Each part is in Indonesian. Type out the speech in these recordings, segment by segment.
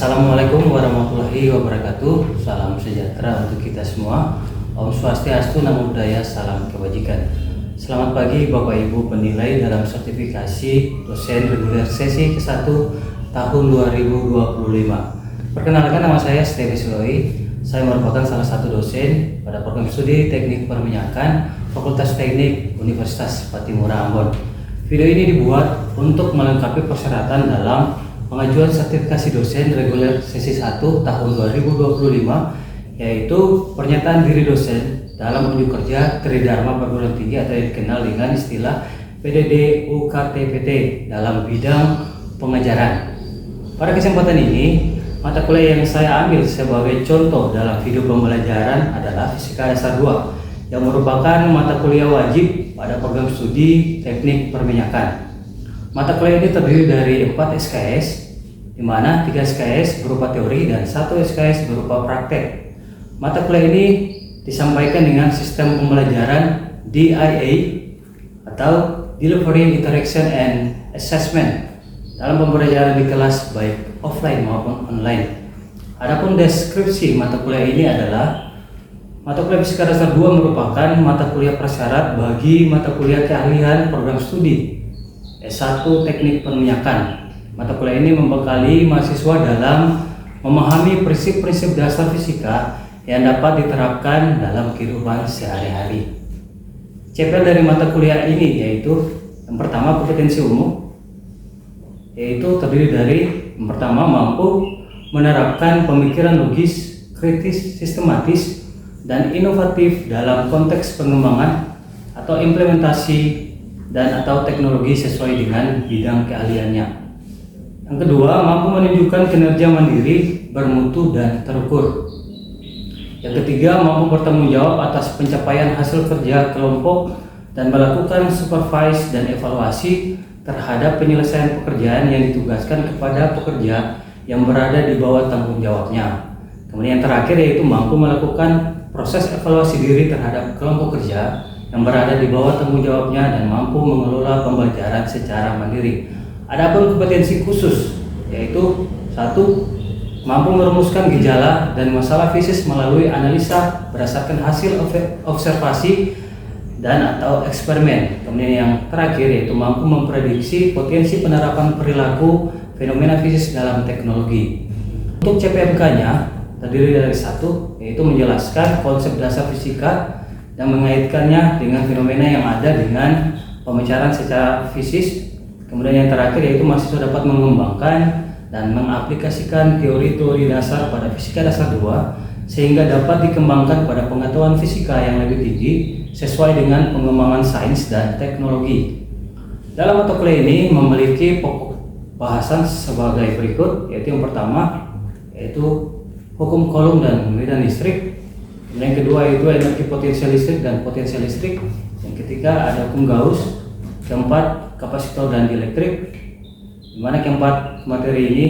Assalamualaikum warahmatullahi wabarakatuh. Salam sejahtera untuk kita semua. Om Swastiastu, Namo Buddhaya, salam kebajikan. Selamat pagi Bapak Ibu penilai dalam sertifikasi dosen reguler sesi ke-1 tahun 2025. Perkenalkan, nama saya Stevi Suloi. Saya merupakan salah satu dosen pada program studi Teknik Perminyakan Fakultas Teknik Universitas Patimura Ambon. Video ini dibuat untuk melengkapi persyaratan dalam pengajuan sertifikasi dosen reguler sesi 1 tahun 2025, yaitu pernyataan diri dosen dalam unjuk kerja Tridharma Perguruan Tinggi atau yang dikenal dengan istilah PDD UKTPT dalam bidang pengajaran. Pada kesempatan ini, mata kuliah yang saya ambil sebagai contoh dalam video pembelajaran adalah Fisika Dasar 2 yang merupakan mata kuliah wajib pada program studi Teknik Perminyakan. Mata kuliah ini terdiri dari 4 SKS, di mana 3 SKS berupa teori dan 1 SKS berupa praktek. Mata kuliah ini disampaikan dengan sistem pembelajaran DIA atau Delivery Interaction and Assessment dalam pembelajaran di kelas baik offline maupun online. Adapun deskripsi mata kuliah ini adalah mata kuliah Fisika Dasar 2 merupakan mata kuliah prasyarat bagi mata kuliah keahlian program studi S1 Teknik Perminyakan. Mata kuliah ini membekali mahasiswa dalam memahami prinsip-prinsip dasar fisika yang dapat diterapkan dalam kehidupan sehari-hari. CPL dari mata kuliah ini yaitu yang pertama kompetensi umum, yaitu terdiri dari yang pertama mampu menerapkan pemikiran logis, kritis, sistematis, dan inovatif dalam konteks pengembangan atau implementasi dan atau teknologi sesuai dengan bidang keahliannya. Yang kedua, mampu menunjukkan kinerja mandiri, bermutu, dan terukur. Yang ketiga, mampu bertanggung jawab atas pencapaian hasil kerja kelompok dan melakukan supervise dan evaluasi terhadap penyelesaian pekerjaan yang ditugaskan kepada pekerja yang berada di bawah tanggung jawabnya. Kemudian yang terakhir yaitu mampu melakukan proses evaluasi diri terhadap kelompok kerja yang berada di bawah tanggung jawabnya dan mampu mengelola pembelajaran secara mandiri. Adapun kompetensi khusus yaitu 1. Mampu merumuskan gejala dan masalah fisik melalui analisa berdasarkan hasil observasi dan atau eksperimen. Kemudian yang terakhir yaitu mampu memprediksi potensi penerapan perilaku fenomena fisik dalam teknologi. Untuk CPMK-nya terdiri dari 1, yaitu menjelaskan konsep dasar fisika dan mengaitkannya dengan fenomena yang ada dengan pembicaraan secara fisik. Kemudian yang terakhir yaitu mahasiswa dapat mengembangkan dan mengaplikasikan teori-teori dasar pada Fisika Dasar 2 sehingga dapat dikembangkan pada pengetahuan fisika yang lebih tinggi sesuai dengan pengembangan sains dan teknologi. Dalam mata kuliah ini memiliki pokok bahasan sebagai berikut, yaitu yang pertama yaitu hukum Coulomb dan medan listrik. Yang kedua itu energi potensial listrik dan potensial listrik. Yang ketiga ada hukum Gauss. Keempat kapasitor dan dielektrik. Di mana keempat materi ini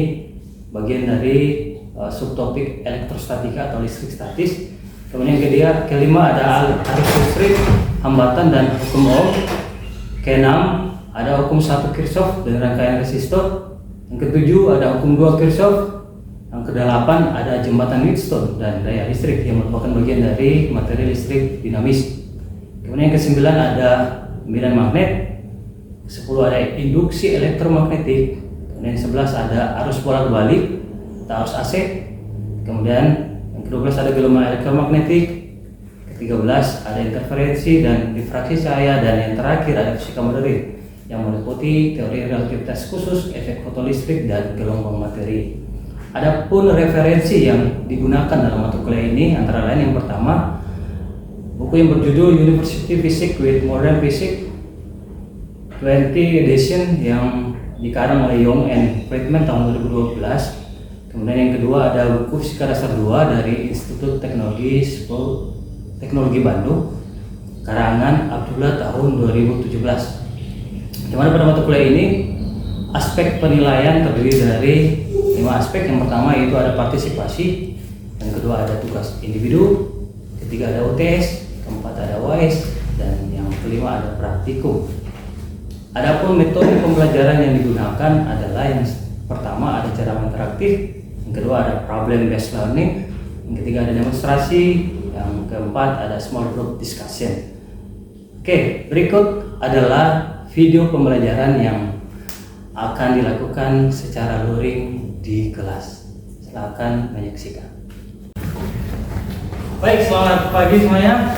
bagian dari subtopik elektrostatika atau listrik statis. Kemudian yang kelima ada arus listrik, hambatan dan hukum Ohm. Keenam ada hukum 1 Kirchhoff dan rangkaian resistor. Yang ketujuh ada hukum 2 Kirchhoff. Yang ke-8 ada jembatan Wheatstone dan daya listrik yang merupakan bagian dari materi listrik dinamis. Kemudian yang ke-9 ada medan magnet. 10 ada induksi elektromagnetik. Kemudian yang 11 ada arus bolak-balik atau arus AC. Kemudian yang ke-12 ada gelombang elektromagnetik. Ke-13 ada interferensi dan difraksi cahaya, dan yang terakhir ada fisika moderat yang meliputi teori relativitas khusus, efek fotolistrik, dan gelombang materi. Adapun referensi yang digunakan dalam mata kuliah ini antara lain yang pertama buku yang berjudul University Physics with Modern Physics 20 edition yang dikarang oleh Young and Friedman tahun 2012. Kemudian yang kedua ada buku Fisika Dasar 2 dari Institut Teknologi Bandung karangan Abdullah tahun 2017. Dimana pada mata kuliah ini aspek penilaian terdiri dari 5 aspek. Yang pertama yaitu ada partisipasi, yang kedua ada tugas individu, ketiga ada UTS, keempat ada UAS, dan yang kelima ada praktikum. Adapun metode pembelajaran yang digunakan adalah yang pertama ada ceramah interaktif, yang kedua ada problem based learning, yang ketiga ada demonstrasi, yang keempat ada small group discussion. Oke, berikut adalah video pembelajaran yang akan dilakukan secara luring di kelas. Silakan menyaksikan. Baik, selamat pagi semuanya.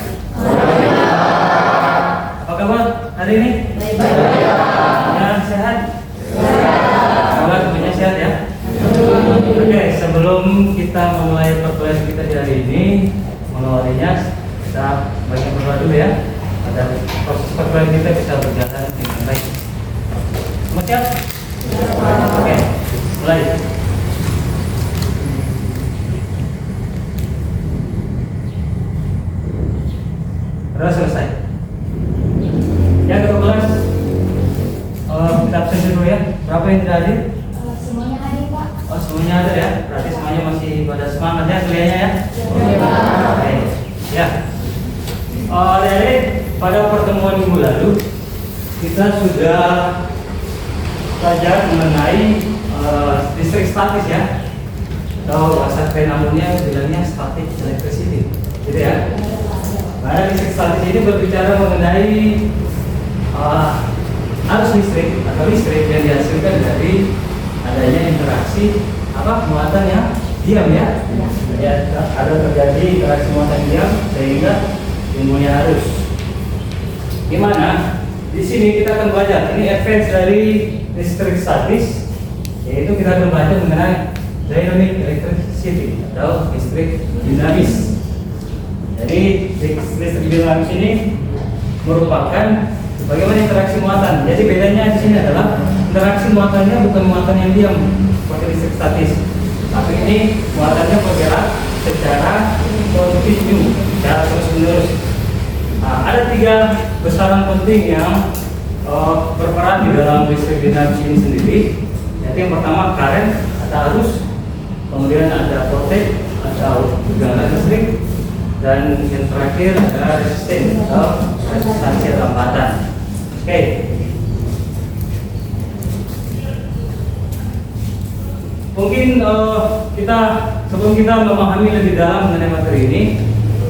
Apa kabar hari ini? Baik. Ya, sehat? Kabar semuanya sehat ya? Oke, sebelum kita memulai perkuliahan kita di hari ini, mengawalinya kita banyak berdoa dulu ya, agar proses perkuliahan kita bisa berjalan dengan baik. Semua siap? Oke, mulai. Sudah selesai. Ya, ke kelas kita absen dulu ya. Berapa yang tidak hadir? Semuanya hadir, Pak. Oh, semuanya ada ya. Berarti semuanya masih pada semangat ya kuliahnya ya. Oke. Ya. Dari pada pertemuan minggu lalu kita sudah belajar mengenai listrik statis ya. Atau bahasa keren namanya bilangnya static electricity. Gitu ya. Nah, listrik statis ini berbicara mengenai arus listrik atau listrik yang dihasilkan dari adanya interaksi muatan yang diam ya. Ya, ada terjadi interaksi muatan diam sehingga timbulnya arus. Gimana? Di sini kita akan belajar ini advance dari listrik statis, yaitu kita akan belajar mengenai dynamic electricity atau listrik dinamis. Jadi listrik dinamis ini merupakan bagaimana interaksi muatan. Jadi bedanya di sini adalah interaksi muatannya bukan muatan yang diam seperti listrik statis, tapi ini muatannya bergerak secara kontinu, secara terus-menerus. Nah, ada 3 besaran penting yang berperan di dalam listrik dinamis ini sendiri. Yaitu yang pertama current atau arus, kemudian ada voltage atau tegangan listrik, dan yang terakhir adalah resisten atau resistansi lambatan. Oke. Mungkin kita sebelum kita memahami lebih dalam mengenai materi ini,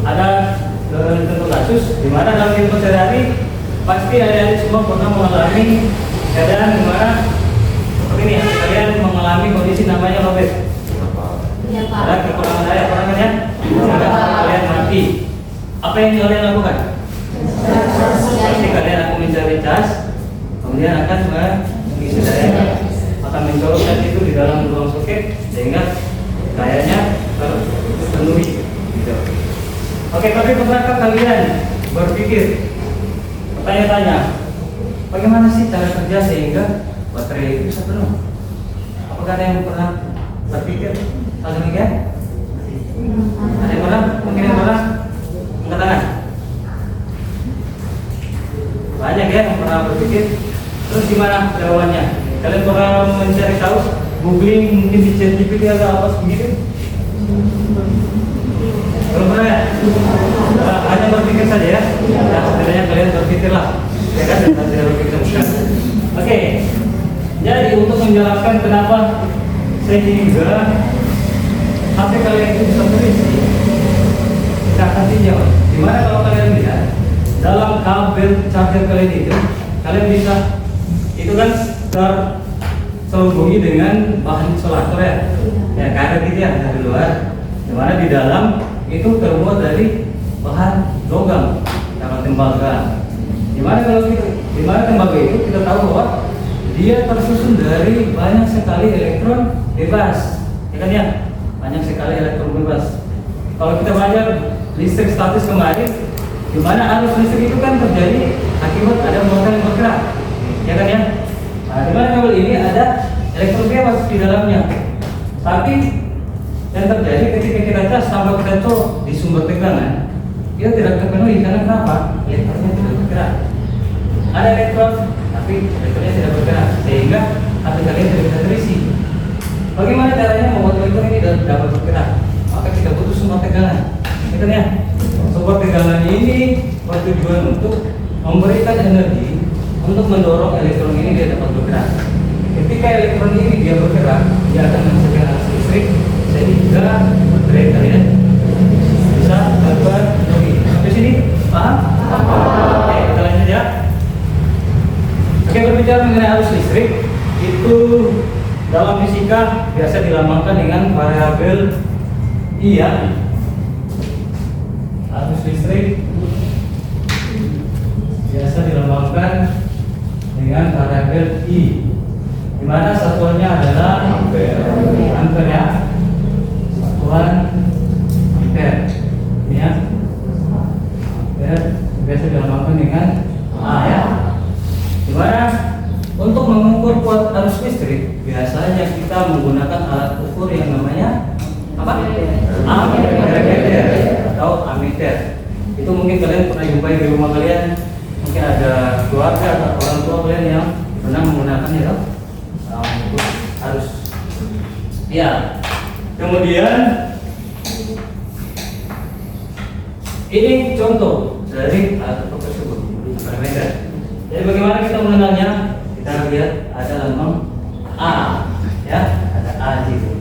ada contoh kasus di mana dalam kehidupan sehari-hari pasti ada semua pernah mengalami keadaan di mana seperti ini. Kalian mengalami kondisi namanya lowbat. Ada kekurangan air, pernah ya? Kalian mati. Apa yang kalian lakukan? Pasti kalian akan mencari cas, kemudian akan mengisi daya, akan mencolokkan itu di dalam ruang soket sehingga dayanya terpenuhi. Gitu. Oke, tapi pernahkah kalian berpikir, bertanya-tanya, bagaimana sih cara kerja sehingga baterai itu bisa penuh? Apakah ada yang pernah berpikir hal demikian? Ada yang pernah? Mungkin yang pernah? Angkat tangan. Banyak ya yang pernah berpikir. Terus gimana jawabannya? Kalian pernah mencari tahu, googling mungkin di ChatGPT atau apa begitu? Belum pernah ya? Hanya berpikir saja ya? Ya, setidaknya kalian berpikirlah, ya kan? Dan tidak berpikir bukan. Oke. Jadi untuk menjelaskan kenapa sehingga HP kalian itu bisa terisi, kita kasih jawab. Dimana kalau kalian lihat dalam kabel charger kalian itu, kalian bisa itu kan terselubungi dengan bahan isolator ya, ya karet gitu ya dari luar. Dimana di dalam itu terbuat dari bahan logam sama tembaga. Dimana kalau gitu, dimana tembaga itu kita tahu bahwa dia tersusun dari banyak sekali elektron bebas, ya kan ya? Banyak sekali elektron bebas. Kalau kita belajar listrik statis kemarin, di mana arus listrik itu kan terjadi akibat ada muatan yang bergerak, ya kan ya? Nah, di mana kabel ini ada elektron bebas di dalamnya. Tapi yang terjadi ketika kita cas sampai kita colok di sumber tegangan, dia tidak terpenuhi karena kenapa? Elektronnya tidak bergerak. Ada elektron, tapi elektronnya tidak bergerak, sehingga HP kalian tidak bisa terisi. Bagaimana caranya membuat elektron ini dapat bergerak? Maka kita butuh sumber tegangan. Gitu ya. Sumber tegangan ini bertujuan untuk memberikan energi untuk mendorong elektron ini dia dapat bergerak. Ketika elektron ini dia bergerak, dia akan menghasilkan arus listrik juga baterai kalian bisa dapat lagi. Sampai sini paham? Oke, kita lanjut ya. Oke, berbicara mengenai arus listrik, itu dalam fisika biasa dilambangkan dengan variabel I ya. Arus listrik biasa dilambangkan dengan variabel I, di mana satuannya adalah ampere ya. Satuan ampere. Ini ya. Ampere biasa dilambangkan dengan A ya. Di mana untuk mengukur kuat arus listrik biasanya kita menggunakan alat ukur yang namanya apa? Ammeter atau ammeter. Itu mungkin kalian pernah jumpai di rumah kalian. Mungkin ada keluarga atau orang tua kalian yang pernah menggunakannya ya, untuk arus. Ya. Kemudian ini contoh dari alat ukur tersebut, ammeter. Jadi bagaimana kita mengenalnya? Kita lihat ada lambang A, ya, ada A di situ.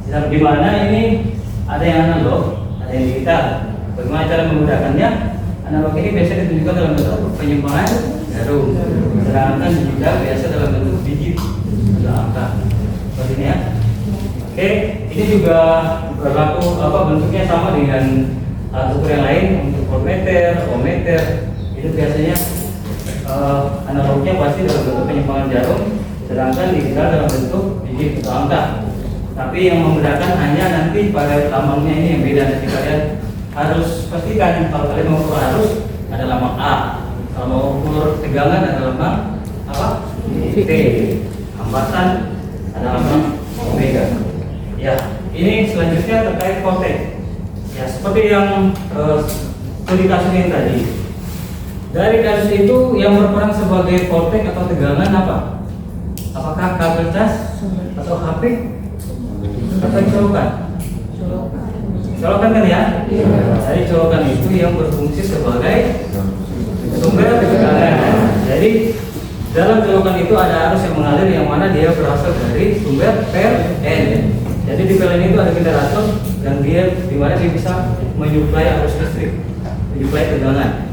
Di mana ini ada yang analog, ada yang digital. Bagaimana cara menggunakannya? Analog ini biasa ditunjukkan dalam bentuk penyimpangan jarum, sedangkan digital biasa dalam bentuk digit atau angka. Seperti ini ya. Oke, ini juga berlaku bentuknya sama dengan alat ukur yang lain untuk voltmeter, ohmmeter. Itu biasanya analognya pasti dalam bentuk penyimpangan jarum, sedangkan digital dalam bentuk digit atau angka. Tapi yang membedakan hanya nanti pada lambangnya ini yang beda. Nanti kalian harus pastikan kalau kalian mau ukur arus ada lambang A, kalau mau ukur tegangan ada lambang apa? T. Hambatan ada lambang omega. Ya, ini selanjutnya terkait voltage. Ya, seperti yang studi kasus yang tadi. Dari kasus itu yang berperan sebagai voltage atau tegangan apa? Apakah kabel cas atau HP atau colokan? Colokan kan ya? Jadi colokan itu yang berfungsi sebagai sumber tegangan. Jadi dalam colokan itu ada arus yang mengalir yang mana dia berasal dari sumber PLN. Jadi di PLN itu ada generator dan dia di mana dia bisa menyuplai arus listrik, menyuplai tegangan.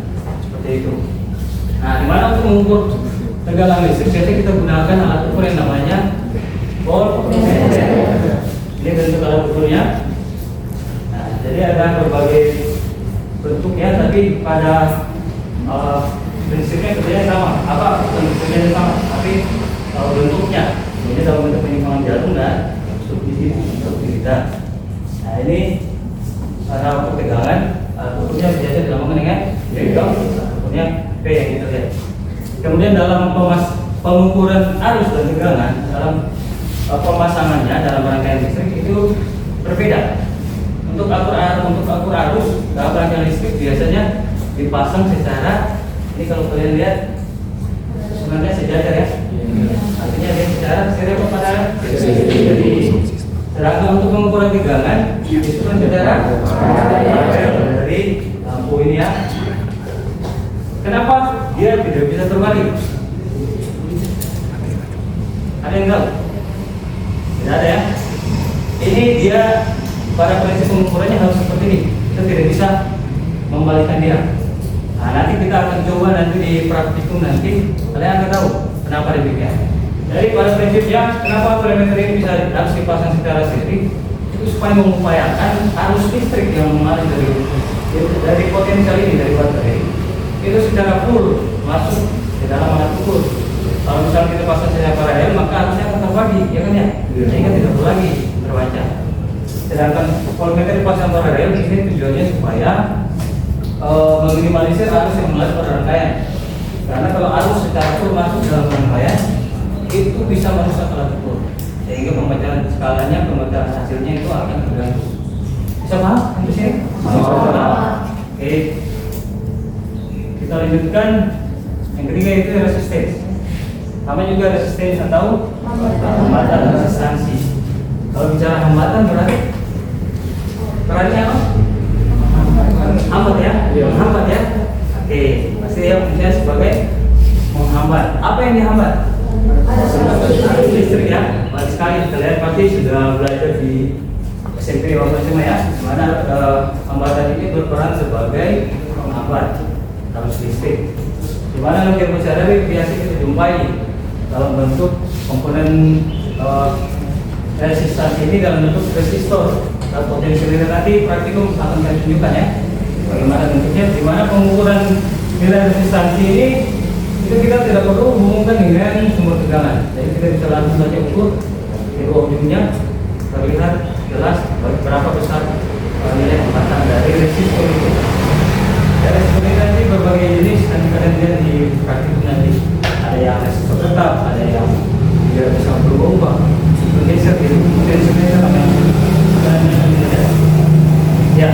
Itu. Nah, di mana untuk mengukur tegangan listrik biasanya kita gunakan alat ukur yang namanya voltmeter. Ini bentuk alat ukurnya. Nah, jadi ada berbagai bentuknya, tapi pada prinsipnya kerjanya sama. Apa bentuknya sama? Tapi bentuknya ini dalam bentuk penyimpangan jarum dan subdigital. Nah, ini alat ukur tegangan. Alat ukurnya biasa dilambangkan dengan breakdown. P yang kita lihat. Kemudian dalam pengukuran arus dan tegangan dalam pemasangannya dalam rangkaian listrik itu berbeda. Untuk akur arus dalam rangkaian listrik biasanya dipasang secara, ini kalau kalian lihat sebenarnya sejajar ya. Artinya dia secara serial kepada. Jadi sedangkan untuk pengukuran tegangan disusun secara dari lampu ini ya. Kenapa dia tidak bisa terbalik? Ada yang tahu? Tidak ada ya. Ini dia pada prinsip pengukurannya harus seperti ini. Kita tidak bisa membalikkan dia. Nah, nanti kita akan coba nanti di praktikum nanti kalian akan tahu kenapa demikian. Jadi pada prinsipnya kenapa voltmeter ini harus dipasang secara seri? Itu supaya mengupayakan arus listrik yang mengalir dari potensial ini dari baterai itu secara full masuk ke dalam alat ukur. Kalau misalnya kita pasang secara paralel maka arusnya akan terbagi, ya kan ya? Sehingga tidak perlu lagi terbaca. Sedangkan voltmeter dipasang paralel ini tujuannya supaya meminimalisir arus yang mengalir pada rangkaian. Karena kalau arus secara full masuk dalam rangkaian itu bisa merusak alat ukur, sehingga pembacaan skalanya, pembacaan hasilnya itu akan terganggu. Bisa paham? Di sini? Oke. Kita lanjutkan yang ketiga itu resistance. Sama juga resistance atau hambatan resistansi. Kalau bicara hambatan berarti perannya apa? Hambat ya? Menghambat ya? Oke, pasti ya fungsinya sebagai menghambat. Apa yang dihambat? Arus listrik ya. Banyak sekali kalian pasti sudah belajar di SMP waktu SMA ya, mana hambatan ini berperan sebagai penghambat arus listrik. Di mana logika musyawarah biasa kita jumpai dalam bentuk komponen resistansi ini dalam bentuk resistor. Dan potensialnya nanti praktikum akan kami tunjukkan ya, bagaimana bentuknya. Di mana pengukuran nilai resistansi ini itu kita tidak perlu hubungkan dengan sumber tegangan, jadi kita bisa langsung saja ukur kedua ujungnya, terlihat jelas berapa besar nilai hambatan dari resistor itu. Ya, resistor ini nanti berbagai jenis, nanti kalian lihat di praktikum nanti. Ada yang resistor tetap, ada yang tidak bisa berubah, bergeser gitu. Mungkin sebenarnya kami ya.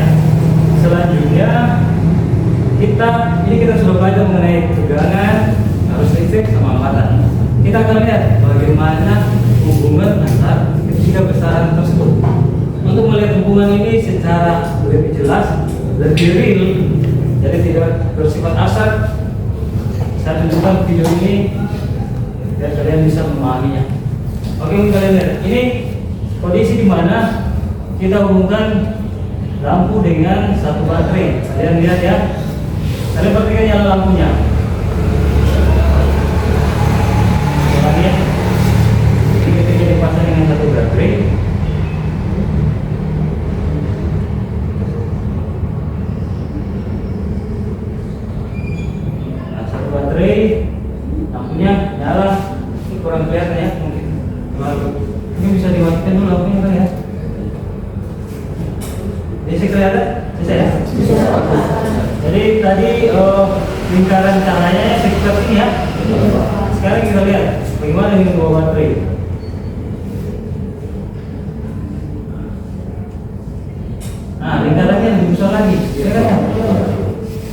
Selanjutnya kita sudah belajar mengenai tegangan, arus listrik sama hambatan. Kita akan lihat bagaimana hubungan antar ketiga besaran tersebut. Untuk melihat hubungan ini secara lebih jelas, lebih real, jadi tidak bersifat asal, saya tunjukkan video ini biar kalian bisa memahaminya. Oke, kalian lihat ini kondisi di mana kita hubungkan lampu dengan satu baterai. Kalian lihat ya, kalian perhatikan nyala lampunya. Ini ketika dipasang dengan satu baterai, nah satu baterai lampunya nyala. Ini kurang kelihatan ya, mungkin ini bisa dimatikan dulu lampunya kan ya. Bisa kelihatan? Bisa ya? Bisa. Jadi tadi lingkaran cahayanya sekitar ini ya. Sekarang kita lihat bagaimana dengan dua baterai. Nah, lingkarannya lebih besar lagi. Ya kan?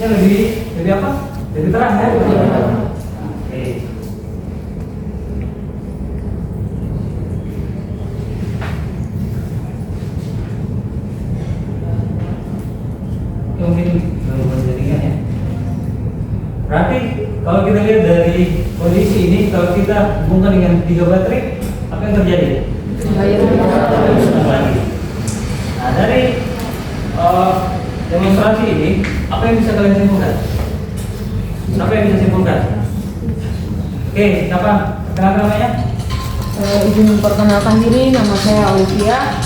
Ini lebih apa? Lebih terang ya? Oke. Mungkin jaringan ya. Berarti kalau kita lihat dari kondisi ini, kalau kita hubungkan dengan 3 baterai, apa yang terjadi? Nah, dari demonstrasi ini, apa yang bisa kalian simpulkan? Apa yang bisa simpulkan? Oke, siapa? Kenapa namanya? Izin memperkenalkan diri, nama saya Olivia.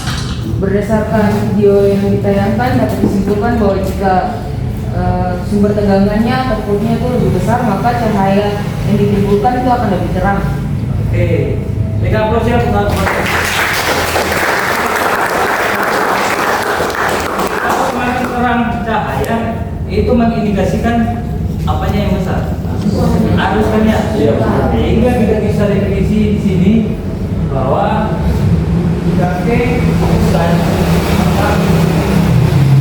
Berdasarkan video yang ditayangkan dapat disimpulkan bahwa jika sumber tegangannya atau voltnya itu lebih besar, maka cahaya yang ditimbulkan itu akan lebih terang. Oke, jika proses kalau semakin terang cahaya itu mengindikasikan apanya yang besar? Arus kan ya? Sehingga kita bisa definisi di sini bahwa jika K besar, maka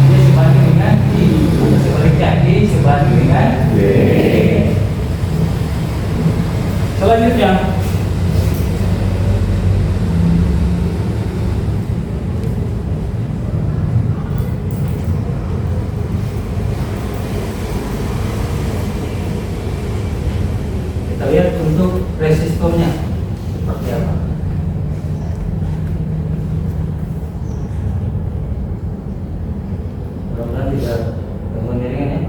dia sebanding dengan I. Sebaliknya I sebanding dengan B. Selanjutnya, kita lihat untuk resistornya seperti apa. Mudah-mudahan tidak gangguan jaringan ya.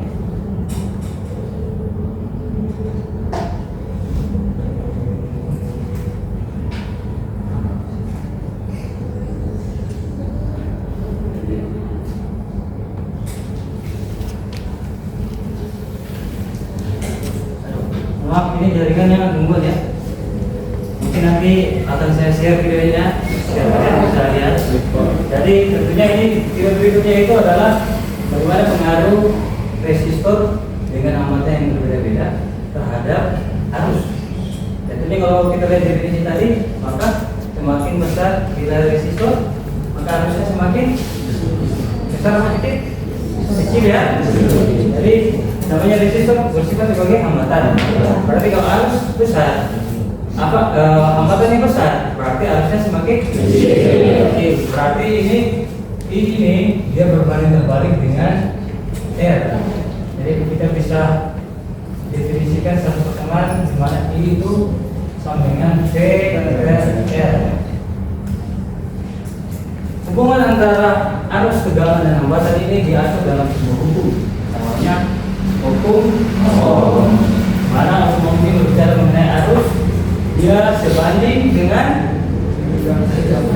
Maaf, ini jaringannya gangguan ya. Mungkin nanti akan saya share videonya biar kalian bisa lihat. Jadi tentunya ini video berikutnya itu adalah bagaimana pengaruh resistor dengan hambatan yang berbeda-beda terhadap arus. Tentunya kalau kita lihat definisi tadi, maka semakin besar nilai resistor, maka arusnya semakin besar atau kecil? Kecil ya. Jadi namanya resistor bersifat sebagai hambatan. Berarti kalau arus besar, hambatannya besar, berarti arusnya semakin kecil. Berarti ini dia berbanding terbalik dengan R. Jadi kita bisa definisikan satu pertemuan di mana I itu sama dengan C dan R. Hubungan antara arus, tegangan, dan hambatan ini diatur dalam sebuah hukum, namanya hukum Ohm. Mana hukum ini berbicara mengenai arus, dia sebanding dengan V,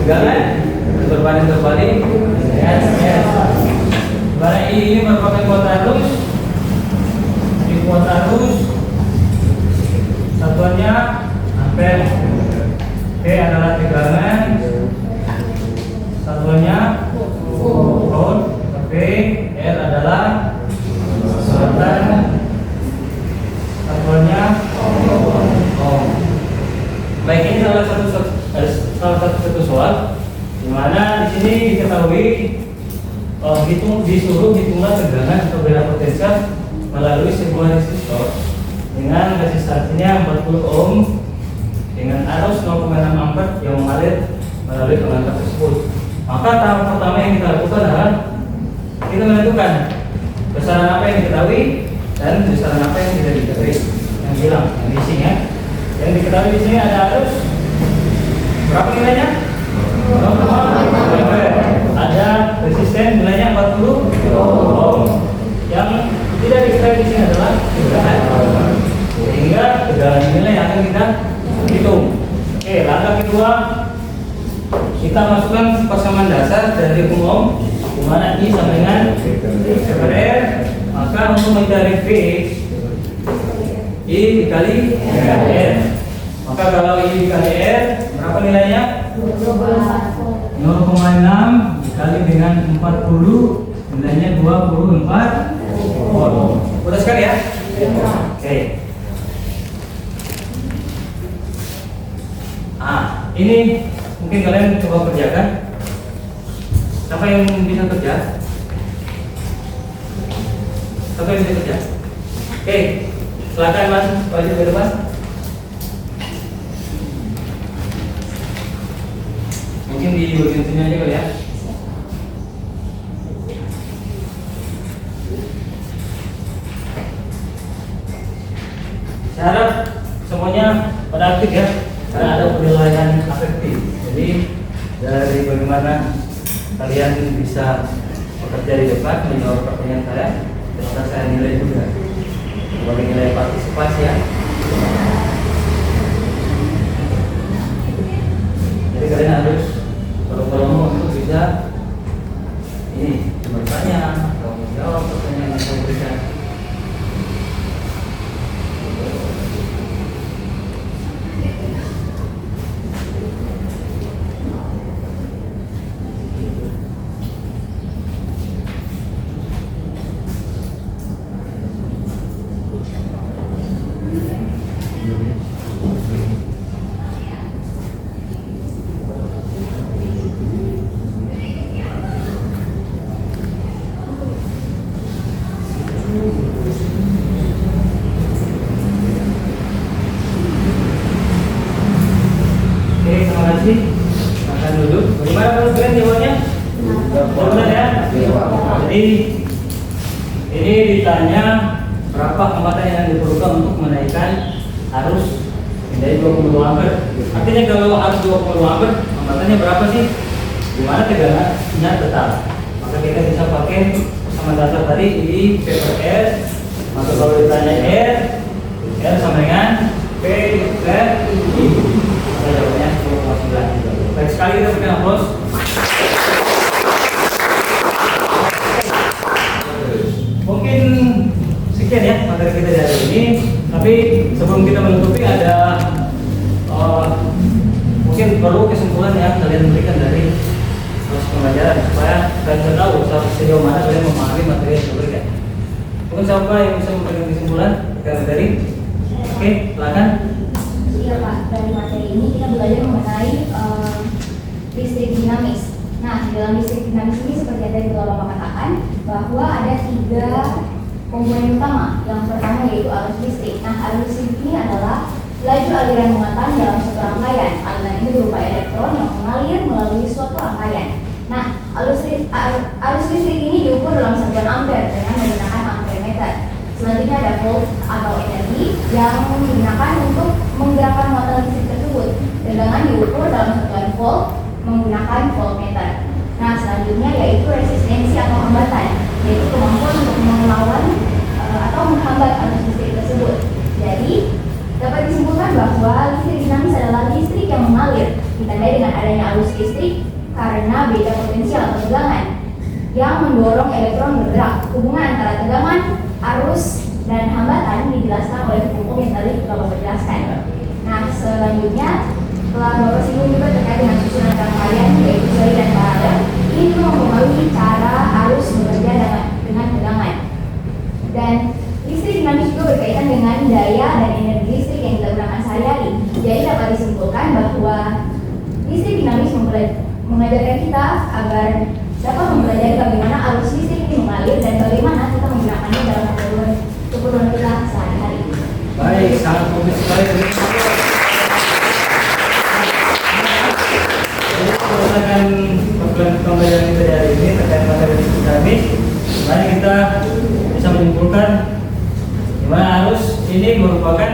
tegangan, berbanding terbalik dengan S. Barang ini merupakan kuota arus. Di kuota arus satuannya ampere. V adalah tegangan, satuannya volt. V, R adalah kecepatan, satuannya ohm. Baik, ini salah satu soal di mana di sini diketahui disuruh hitunglah tegangan atau beda potensial melalui sebuah resistor dengan resistansinya 40 ohm dengan arus 0,6 ampere yang mengalir melalui pengantar tersebut. Maka tahap pertama yang kita lakukan adalah kita menentukan besaran apa yang diketahui dan besaran apa yang tidak diketahui, yang hilang, yang missing ya. Yang diketahui di sini ada arus berapa nilainya? 0,6 ampere. Ada resisten nilainya 40 ohm. Yang tidak diketahui di sini adalah tegangan. Sehingga tegangan nilai yang akan kita hitung. Oke, langkah kedua kita masukkan persamaan dasar dari hukum Ohm, di mana I sama dengan R. Maka untuk mencari V, I dikali R. Maka kalau I dikali R, berapa nilainya? 0,6 dikali dengan 40, nilainya 24 volt. Udah sekali ya? Oke. Ini mungkin kalian coba kerjakan. Siapa yang bisa kerja? Siapa yang bisa kerja? Oke, silakan Mas, wajib ke depan. Mungkin di bagian sini aja kali ya. Saya harap semuanya pada aktif ya, karena ada penilaian afektif. Jadi dari bagaimana kalian bisa bekerja di depan menjawab pertanyaan saya, serta saya nilai juga sebagai nilai partisipasi ya. Jadi kalian harus berpeluang untuk bisa ini bertanya atau menjawab pertanyaan yang saya berikan. Makan dulu. Bagaimana kalau kalian jawabnya? Benar ya? Jadi ini ditanya berapa hambatan yang diperlukan untuk menaikkan arus menjadi 20 ampere. Artinya kalau arus 20 ampere, hambatannya berapa sih? Dimana tegangannya tetap. Maka kita bisa pakai sama dasar tadi I P per R. Maka kalau ditanya R sama dengan P per I. Maka jawabannya 0,9. Baik sekali, kita berikan aplaus. Mungkin sekian ya materi kita dari ini. Tapi sebelum kita menutupi ada mungkin perlu kesimpulan yang kalian berikan dari proses pembelajaran supaya kalian tahu sejauh mana kalian memahami materi yang diberikan. Mungkin siapa yang bisa memberikan kesimpulan dari materi? Oke, silakan. Iya Pak, dari materi ini kita belajar mengenai listrik dinamis. Nah, di dalam listrik dinamis ini seperti yang tadi Bapak katakan bahwa ada 3 komponen utama. Yang pertama yaitu arus listrik. Nah, arus listrik ini adalah laju aliran muatan dalam suatu rangkaian. Aliran ini berupa elektron yang mengalir melalui suatu rangkaian. Nah, arus listrik ini diukur dalam satuan ampere dengan menggunakan amperemeter. Selanjutnya ada volt atau energi yang digunakan untuk menggerakkan muatan listrik tersebut. Tegangan diukur dalam satuan volt menggunakan voltmeter. potensial atau tegangan yang mendorong elektron bergerak. Hubungan antara tegangan, arus, dan hambatan dijelaskan oleh hukum yang tadi Bapak jelaskan. Nah, selanjutnya setelah Bapak singgung juga terkait dengan susunan rangkaian yaitu seri dan paralel, ini juga mempengaruhi cara arus bekerja dengan tegangan. Dan listrik dinamis juga berkaitan dengan daya dan energi listrik yang kita gunakan sehari-hari. Jadi dapat disimpulkan bahwa listrik dinamis mengajarkan kita agar dapat mempelajari bagaimana arus listrik ini mengalir dan bagaimana kita menggunakannya dalam keperluan kita sehari-hari. Baik, sangat komplit sekali. Berdasarkan pembelajaran kita hari ini terkait materi dinamis, mari kita bisa menyimpulkan dimana arus ini merupakan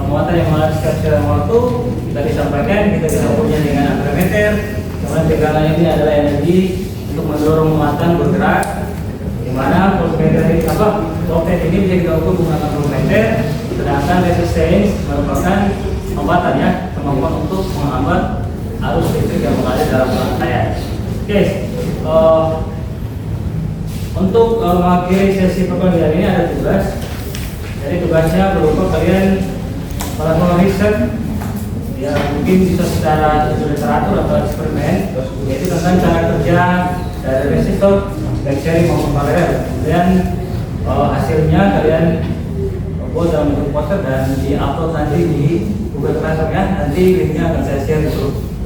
muatan yang mengalir secara waktu. Kita disampaikan kita bisa ukurnya dengan ampermeter. Kemudian tegangan ini adalah energi untuk mendorong muatan bergerak. Dimana voltmeter ini voltage ini bisa kita ukur menggunakan voltmeter, sedangkan resistance merupakan hambatan ya, kemampuan untuk menghambat arus listrik yang mengalir dalam rangkaian. Oke, untuk mengakhiri sesi perkuliahan ini ada tugas. Jadi tugasnya berupa kalian melakukan riset, ya mungkin bisa secara literatur atau eksperimen, yaitu tentang cara kerja dari resistor, baik seri maupun paralel. Kemudian hasilnya kalian buat dalam bentuk poster dan di-upload nanti di Google Classroom ya. Nanti linknya akan saya share di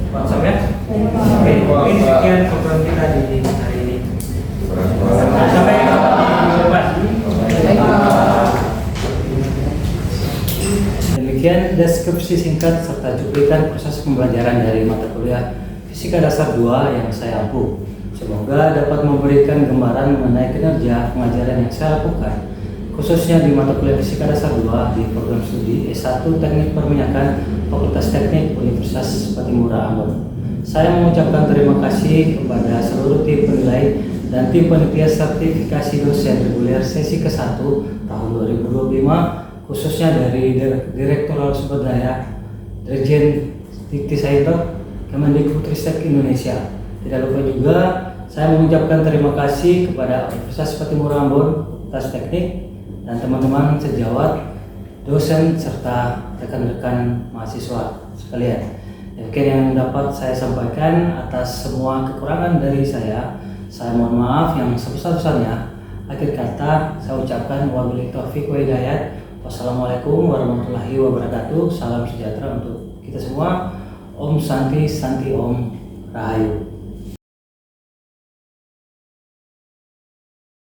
WhatsApp ya. Oke, mungkin sekian program kita di hari ini. Sampai minggu depan. Demikian deskripsi singkat serta cuplikan proses pembelajaran dari mata kuliah Fisika Dasar 2 yang saya ampu. Semoga dapat memberikan gambaran mengenai kinerja pengajaran yang saya lakukan, khususnya di mata kuliah Fisika Dasar 2 di program studi S1 Teknik Perminyakan Fakultas Teknik Universitas Patimura Ambon. Saya mengucapkan terima kasih kepada seluruh tim penilai dan tim panitia sertifikasi dosen reguler sesi ke-1 tahun 2025, khususnya dari Direktorat Sumber Daya Dirjen Dikti Saintek Kemendikbudristek Indonesia. Tidak lupa juga saya mengucapkan terima kasih kepada Universitas Patimura Ambon, Fakultas Teknik, dan teman-teman sejawat, dosen, serta rekan-rekan mahasiswa sekalian. Demikian yang dapat saya sampaikan. Atas semua kekurangan dari saya mohon maaf yang sebesar-besarnya. Akhir kata saya ucapkan wabillahi taufiq wa hidayah. Wassalamualaikum warahmatullahi wabarakatuh. Salam sejahtera untuk kita semua. Om Santi Santi Om Rahayu.